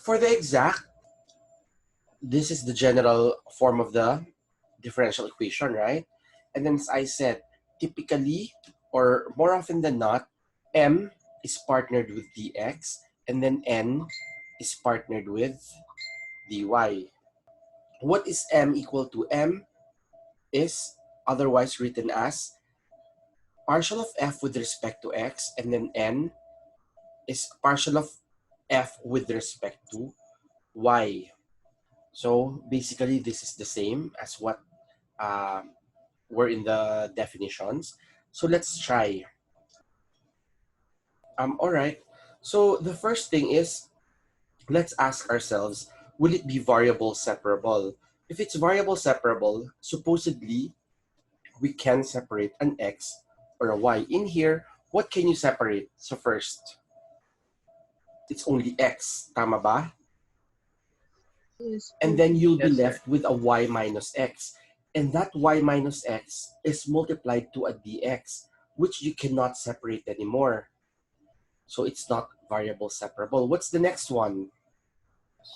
For the exact, this is the general form of the differential equation, right? And then as I said, typically, or more often than not, m is partnered with dx, and then n is partnered with dy. What is m equal to? M is otherwise written as partial of f with respect to x, and then n is partial of f with respect to y. So basically, this is the same as what were in the definitions. So let's try. All right. So the first thing is, let's ask ourselves, will it be variable separable? If it's variable separable, supposedly we can separate an x or a y. In here, what can you separate? So first, it's only x, tama ba? Yes. And then you'll be Yes, sir. left with a y minus x. And that y minus x is multiplied to a dx, which you cannot separate anymore. So it's not variable separable. What's the next one?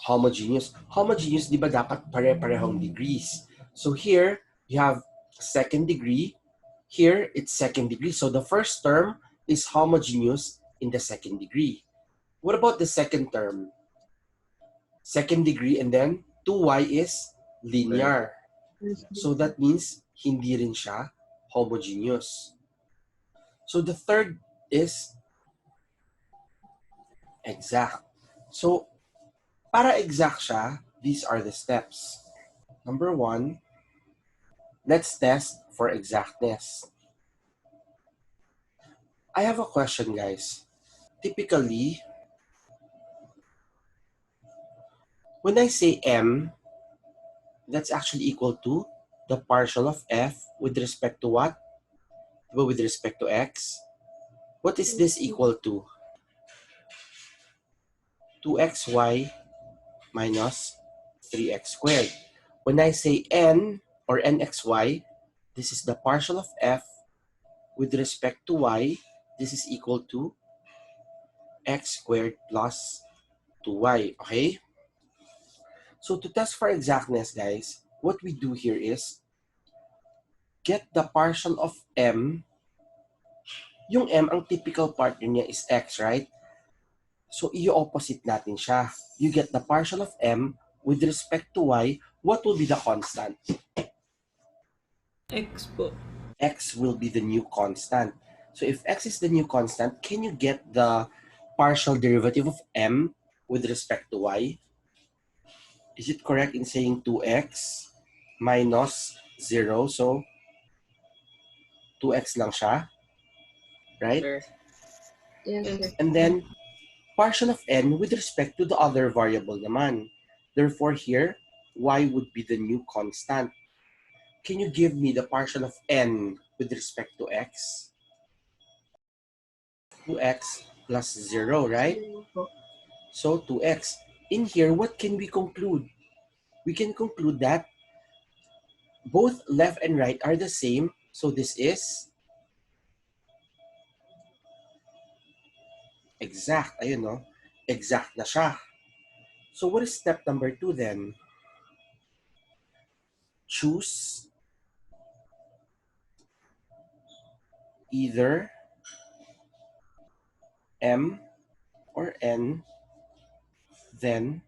Homogeneous. Homogeneous, di ba dapat pare-parehong degrees? So here, you have second degree. Here, it's second degree. So the first term is homogeneous in the second degree. What about the second term? Second degree, and then 2y is linear. So that means hindi rin siya homogeneous. So the third is exact. So para exact siya, these are the steps. Number 1, let's test for exactness. I have a question, guys. Typically, when I say m, that's actually equal to the partial of f with respect to what? With respect to x. What is this equal to? 2xy minus 3x squared. When I say n or nxy, this is the partial of f with respect to y. This is equal to x squared plus 2y. Okay? So to test for exactness, guys, what we do here is get the partial of m. Yung m, ang typical partner niya is x, right? So i-opposite natin siya. You get the partial of m with respect to y. What will be the constant? X po. X will be the new constant. So if x is the new constant, can you get the partial derivative of m with respect to y? Is it correct in saying 2x minus 0? So 2x lang siya, right? Sir. Yes, sir. And then partial of n with respect to the other variable naman. Therefore here, y would be the new constant. Can you give me the partial of n with respect to x? 2x plus 0, right? So 2x. In here, what can we conclude? We can conclude that both left and right are the same. So this is exact. Ayun, no? Exact na siya. So what is step number 2 then? Choose either m or n, then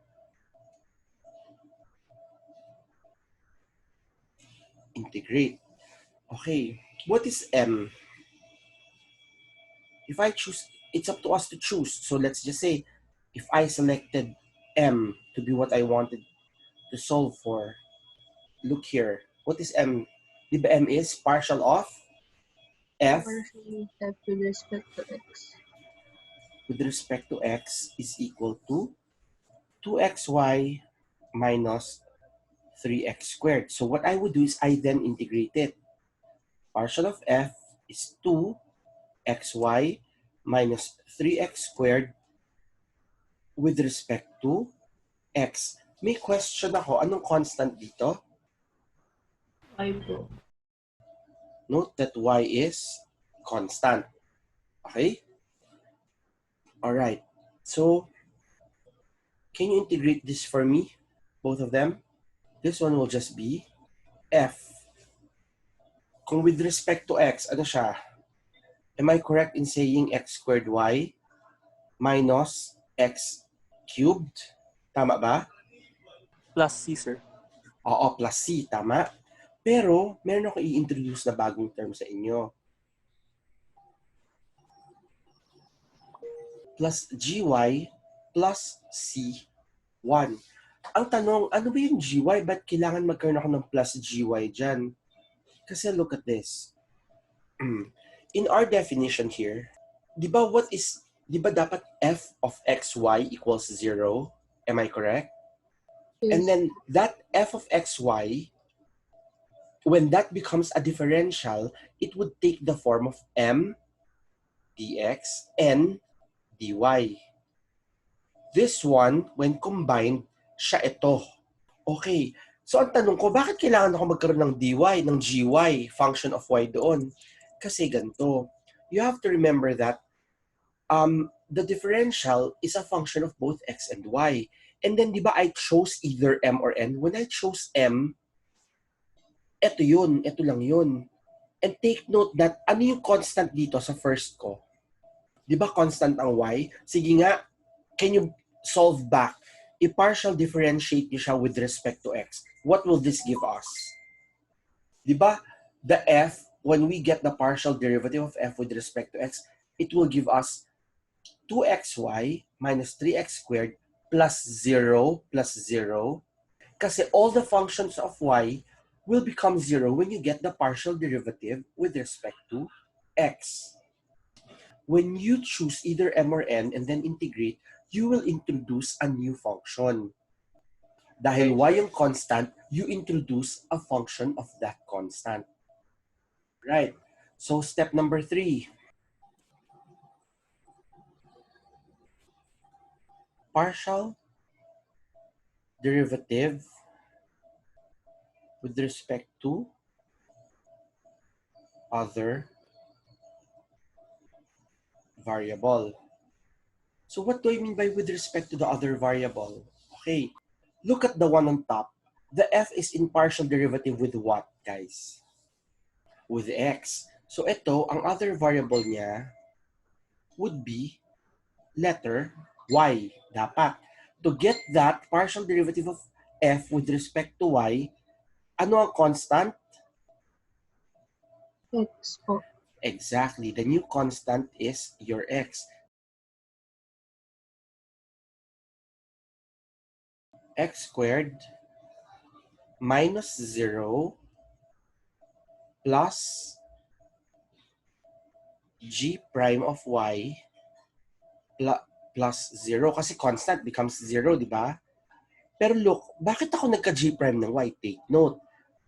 integrate. Okay, what is m? If I choose, it's up to us to choose. So let's just say, if I selected m to be what I wanted to solve for, look here. What is m? Di ba m is partial of f Partial f with respect to x. with respect to x is equal to 2xy minus 3x squared. So what I would do is I then integrate it. Partial of f is 2xy minus 3x squared with respect to x. May question ako, anong constant dito? Y po. Note that y is constant. Okay? Alright. So, Can you integrate this for me? Both of them? This one will just be f. Kung with respect to x, ano siya? Am I correct in saying x squared y minus x cubed? Tama ba? Plus C, sir. Oo, plus c, tama. Pero, meron ako i-introduce na bagong term sa inyo. Plus gy plus c1. Ang tanong, ano ba yung gy? Ba't kailangan magkaroon ako ng plus gy dyan? Kasi look at this. In our definition here, di ba dapat f of xy equals 0? Am I correct? Yes. And then that f of xy, when that becomes a differential, it would take the form of m dx n dy. This one, when combined, siya ito. Okay. So ang tanong ko, bakit kailangan ako magkaroon ng dy, ng gy, function of y doon? Kasi ganito. You have to remember that the differential is a function of both x and y. And then, di ba, I chose either m or n. When I chose m, eto yun, eto lang yun. And take note that, ano yung constant dito sa first ko? Di ba constant ang y? Sige nga, can you solve back? I-partial differentiate niyo siya with respect to x. What will this give us? Di ba, the f, when we get the partial derivative of f with respect to x, it will give us 2xy minus 3x squared plus 0 plus 0. Kasi all the functions of y will become 0 when you get the partial derivative with respect to x. When you choose either m or n and then integrate, you will introduce a new function. Dahil y yung constant, you introduce a function of that constant. Right. So step number 3. Partial derivative with respect to other variable. So what do I mean by with respect to the other variable? Okay, look at the one on top. The f is in partial derivative with what, guys? With x. So ito, ang other variable niya would be letter y. Dapat. To get that partial derivative of f with respect to y, ano ang constant? X po. Exactly. The new constant is your x. X squared minus 0 plus g prime of y plus 0. Kasi constant becomes 0, di ba? Pero look, bakit ako nagka-g prime ng y? Take note.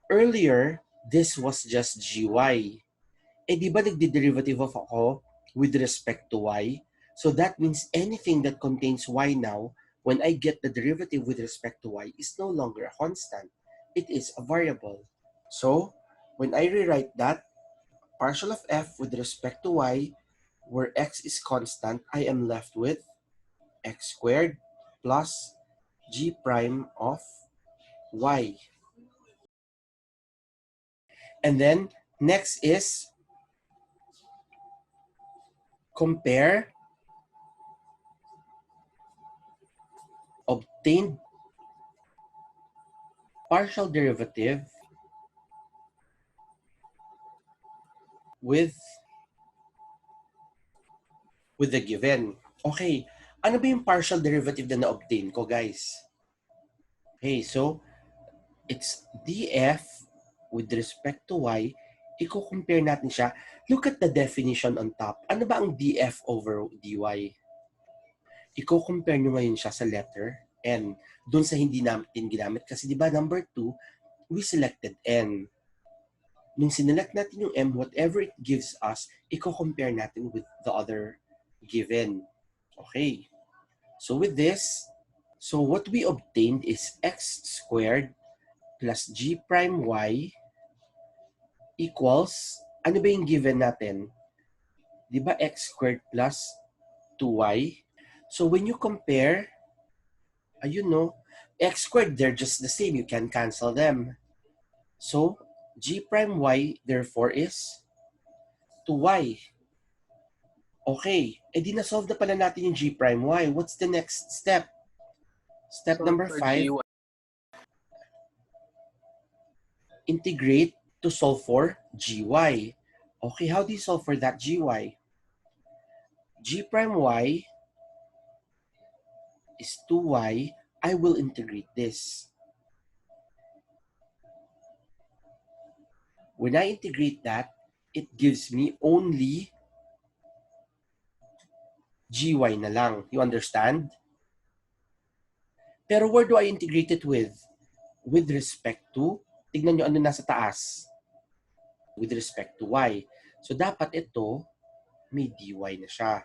Earlier, this was just gy. Eh di ba nagdi-derivative of ako with respect to y? So that means anything that contains y now, when I get the derivative with respect to y, is no longer a constant. It is a variable. So, when I rewrite that, partial of f with respect to y, where x is constant, I am left with x squared plus g prime of y. And then, next is compare obtained partial derivative with the given. Okay, ano ba yung partial derivative na na-obtain ko, guys? Okay, so it's df with respect to y. I-compare natin siya. Look at the definition on top. Ano ba ang df over dy? I-compare nyo ngayon siya sa letter n. Doon sa hindi natin ginamit. Kasi di ba number 2, we selected n. Nung sinelect natin yung m, whatever it gives us, i-compare natin with the other given. Okay. So with this, so what we obtained is x squared plus g prime y equals, ano ba yung given natin? Di ba x squared plus 2y? So when you compare Ayun, no? X squared, they're just the same. You can cancel them. So, g prime y, therefore, is 2y. Okay. Eh, di na-solve na pala natin yung g prime y. What's the next step? Step Solve number for 5, GY. integrate to solve for gy. Okay, how do you solve for that gy? G prime y is 2y. I will integrate this. When I integrate that, it gives me only gy na lang. You understand? Pero where do I integrate it with? With respect to, tignan nyo ano nasa taas. With respect to y. So dapat ito, may dy na siya.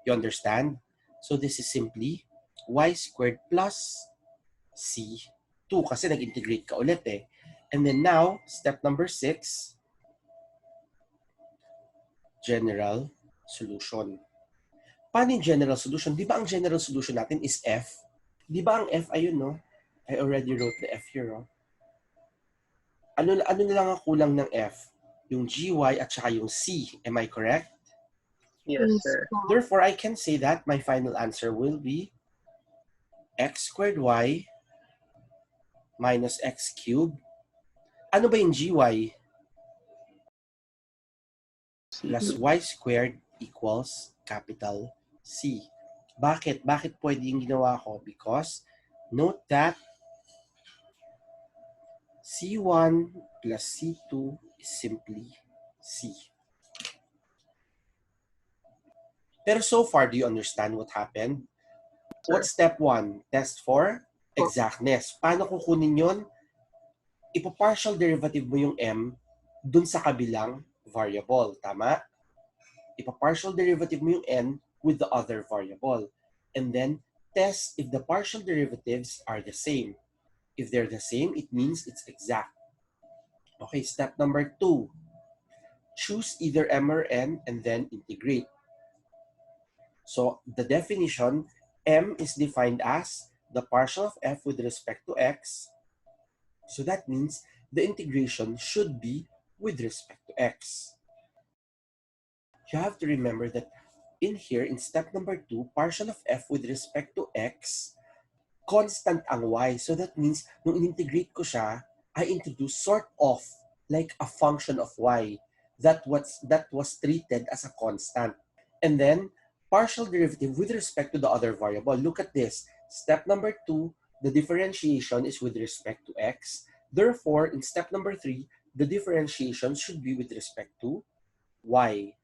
You understand? So this is simply y squared plus c2 kasi nag-integrate ka ulit eh. And then now, step number 6, general solution. Paano yung general solution? Di ba ang general solution natin is f? Di ba ang f, ayun no? I already wrote the f here. Oh. Ano na lang ang kulang ng f? Yung gy at saka yung c. Am I correct? Yes, sir. po. Therefore, I can say that my final answer will be x squared y minus x cubed. Ano ba yung gy? Plus y squared equals capital C. Bakit? Bakit pwede yung ginawa ko? Because note that C1 plus C2 is simply C. Pero so far, do you understand what happened? What's step 1? Test for exactness. Paano kukunin yun? Ipa-partial derivative mo yung m dun sa kabilang variable. Tama? Ipa-partial derivative mo yung n with the other variable. And then, test if the partial derivatives are the same. If they're the same, it means it's exact. Okay, step number 2. Choose either m or n and then integrate. So, the definition, m is defined as the partial of f with respect to x. So that means the integration should be with respect to x. You have to remember that in here, in step number 2, partial of f with respect to x, constant ang y. So that means, nung in-integrate ko siya, I introduce sort of like a function of y that was treated as a constant. And then, partial derivative with respect to the other variable. Look at this. Step number 2, the differentiation is with respect to x. Therefore, in step number 3, the differentiation should be with respect to y.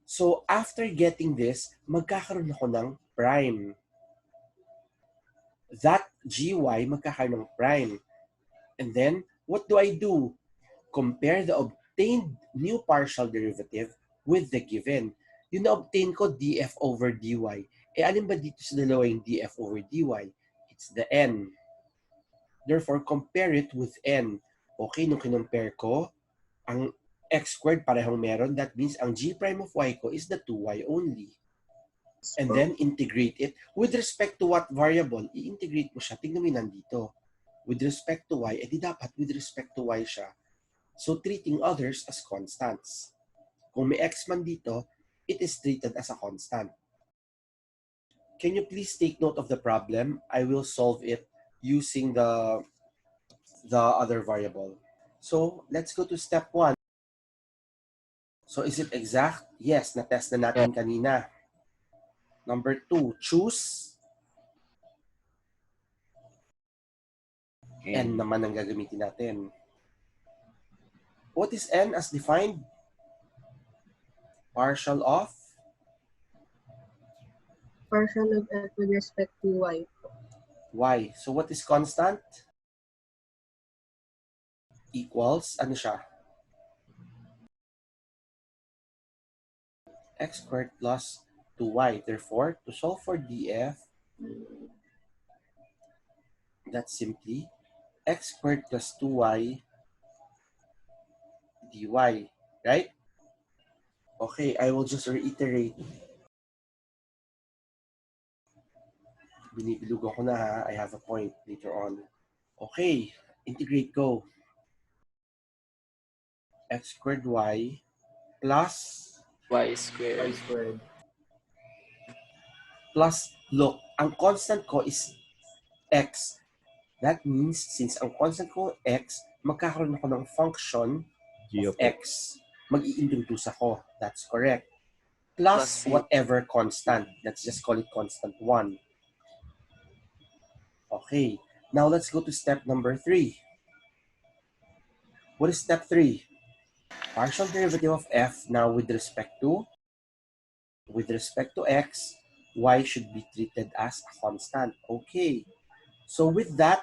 So, after getting this, magkakaroon ako ng prime. That gy magkakaroon ng prime. And then, what do I do? Compare the obtained new partial derivative with the given. Yung na-obtain ko, df over dy. Eh, alin ba dito sa dalawa yung df over dy? It's the n. Therefore, compare it with n. Okay, nung kinumpare ko, ang x squared parehong meron. That means ang g prime of y ko is the 2y only. And then integrate it. With respect to what variable? I-integrate mo siya. Tingnan mo yung nandito. With respect to y, edi dapat with respect to y siya. So treating others as constants. Kung may x man dito, it is treated as a constant. Can you please take note of the problem? I will solve it using the other variable. So let's go to step 1. So is it exact? Yes, na-test na natin kanina. Number 2, choose. N naman ang gagamitin natin. What is n as defined? Partial of? Partial of f with respect to y. Y. So what is constant? Equals, ano siya? X squared plus 2y. Therefore, to solve for df, that's simply x squared plus 2y dy. Right? Okay, I will just reiterate. Binibilugan ko na ha. I have a point later on. Okay. Integrate go. X squared y plus Y squared. plus, look, ang constant ko is x. That means, since ang constant ko x, magkakaroon ako ng function of x. Mag-i-introduce ako. That's correct. Plus Plus C. whatever constant. Let's just call it constant 1. Okay. Now let's go to step number 3. What is step 3? Partial derivative of f now with respect to x, y should be treated as a constant. Okay. So with that,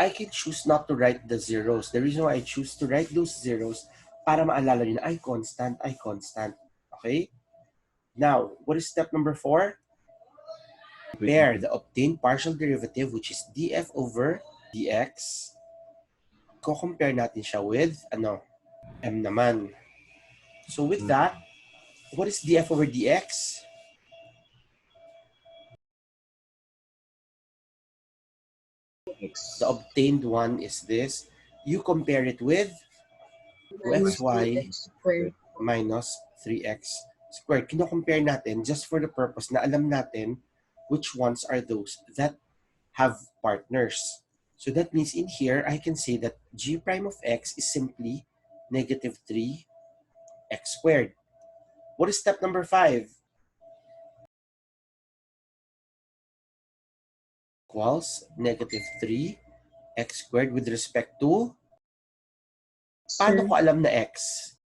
I can choose not to write the zeros. The reason why I choose to write those zeros, para maalala nyo na, I constant. Okay? Now, what is step number 4? Compare the obtained partial derivative, which is df over dx. Ko-compare natin siya with, m naman. So with that, what is df over dx? The obtained one is this. You compare it with Minus xy 3x squared. minus 3x squared. Kino-compare natin just for the purpose na alam natin which ones are those that have partners. So that means in here, I can say that g prime of x is simply negative 3x squared. What is step number 5? Equals negative 3x squared with respect to, paano ko alam na x?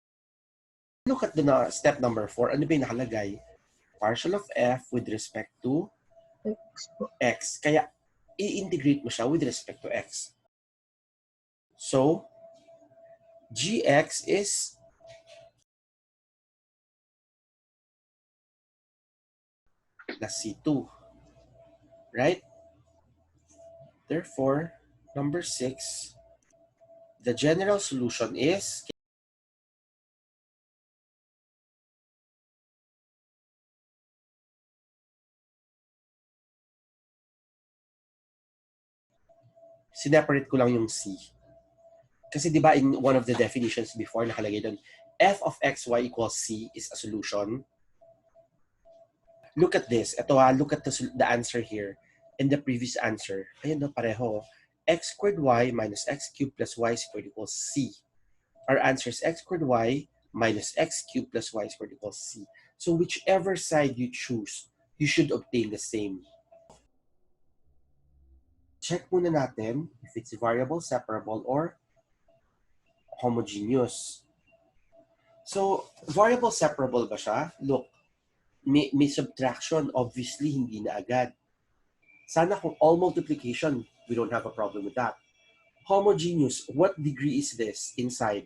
Look at the step number 4. Ano ba yung nakalagay? Partial of f with respect to x. Kaya, i-integrate mo siya with respect to x. So, gx is plus c2. Right? Therefore, number 6, the general solution is sineparate ko lang yung c. Kasi di ba in one of the definitions before nakalagay doon, f of xy equals c is a solution. Look at this. Ito look at the answer here and the previous answer. Ayun daw pareho. X squared y minus x cubed plus y squared equals c. Our answer is x squared y minus x cubed plus y squared equals c. So whichever side you choose, you should obtain the same. Check muna natin if it's variable, separable, or homogeneous. So, variable separable ba siya? Look, may subtraction, obviously, hindi na agad. Sana kung all multiplication, we don't have a problem with that. Homogeneous, what degree is this inside?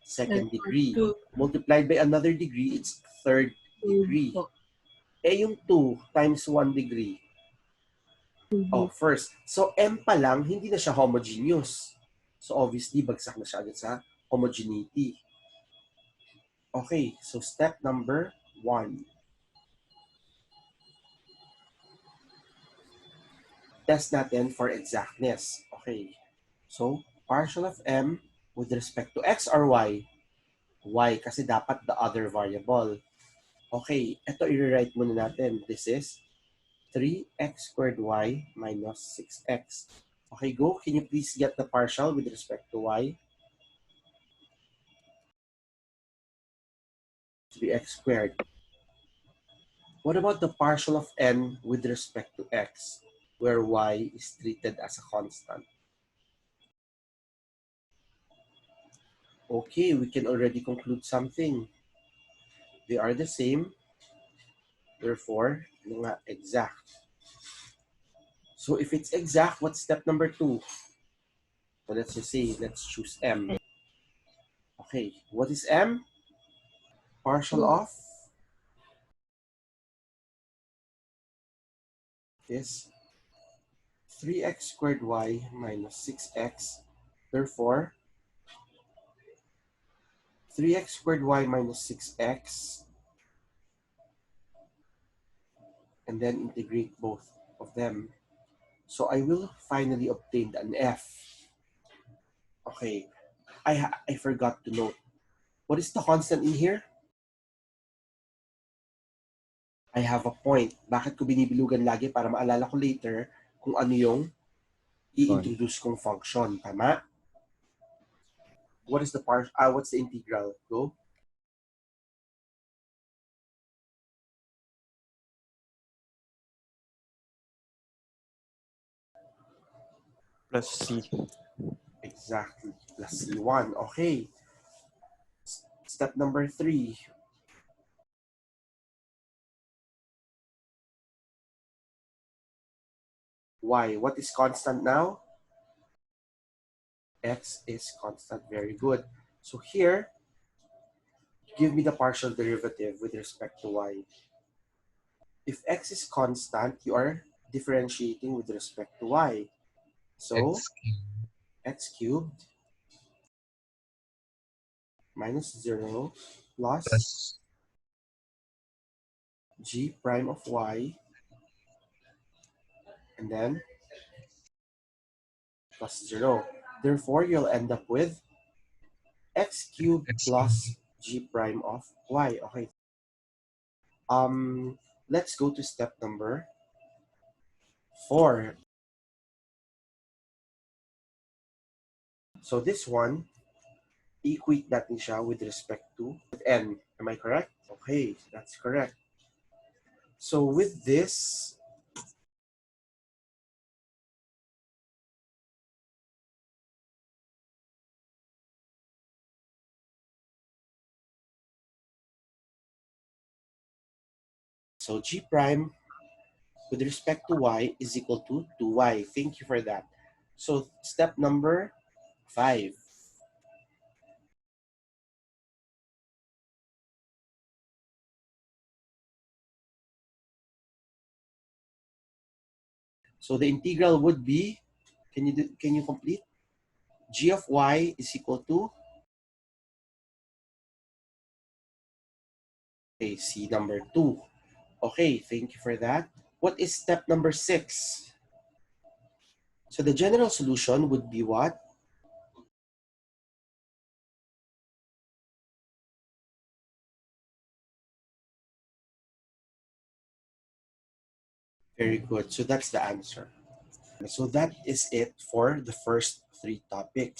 Second degree. Multiplied by another degree, it's third degree. Eh yung 2 times 1 degree. Oh, first. So, m pa lang, hindi na siya homogeneous. So, obviously, bagsak na siya agad sa homogeneity. Okay, so step number 1. Test natin for exactness. Okay. So, partial of m with respect to x or y? Y, kasi dapat the other variable. Okay, ito i-rewrite muna natin. This is 3x squared y minus 6x. Okay, go. Can you please get the partial with respect to y? 3x squared. What about the partial of n with respect to x, where y is treated as a constant? Okay, we can already conclude something. They are the same. Therefore, exact. So if it's exact, what's step number 2? So let's just say, let's choose m. Okay, what is m? Partial of is 3x squared y minus 6x. Therefore, 3x squared y minus 6x, and then integrate both of them. So I will finally obtain an f. Okay, I forgot to note. What is the constant in here? I have a point. Bakit ko binibilugan lagi? Para maalala ko later kung ano yung i-introduce kong function. Tama? What is the what's the integral? Go. Plus C. Exactly. Plus C1. Okay. Step number 3. Y. What is constant now? X is constant. Very good. So here, give me the partial derivative with respect to y. If x is constant, you are differentiating with respect to y. So, x cubed minus 0 plus g prime of y, and then plus 0. Therefore, you'll end up with x cubed plus g prime of y. Okay. Let's go to step number 4. So this one, equate natin siya with respect to n. Am I correct? Okay, that's correct. So with this, so g prime with respect to y is equal to 2y. Thank you for that. So step number 5. So the integral would be, can you complete? G of y is equal to, okay, C number 2. Okay, thank you for that. What is step number 6? So the general solution would be what? Very good. So that's the answer. So that is it for the first 3 topics.